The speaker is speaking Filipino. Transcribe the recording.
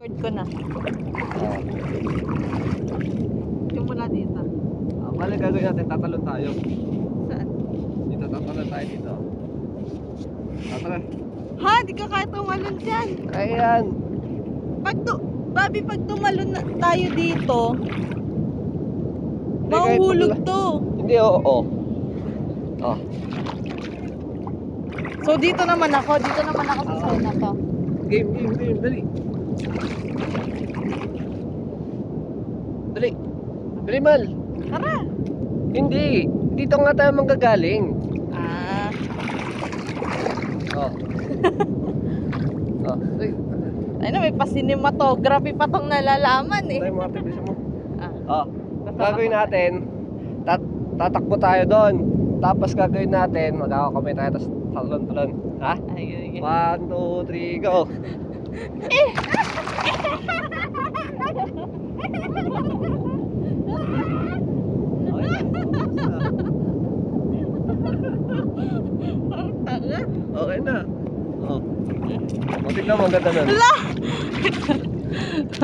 Record ko na. Oh. Yung mula dito. Bale gagawin natin, tatalon tayo. Saan? Dito, tatalon tayo dito. Tara. Ha? Di ka kaya tumalon dyan. Ayan. Bobby, pag tumalon na tayo dito, Hindi, kahit mahuhulog pagla- to. Hindi, oo. Oh. So dito naman ako sa side na to. Game, dali. Dali. Dali, Mal. Tara. Hindi. Dito nga tayo manggagaling. Ah, Oh. Oh. Ay, ayun na, may pa-cinematography pa tong nalalaman eh. tayo mga tibisan mo. Ah, Oh. Gagawin natin, tatakbo tayo doon. Tapos gagawin natin, magkakakamay tayo, tapos talon-talon. Ha? ayun. 1, 2, 3, go! Tanga. Okay na. Oh. O, tignan mo, ang ganda nun. Hala!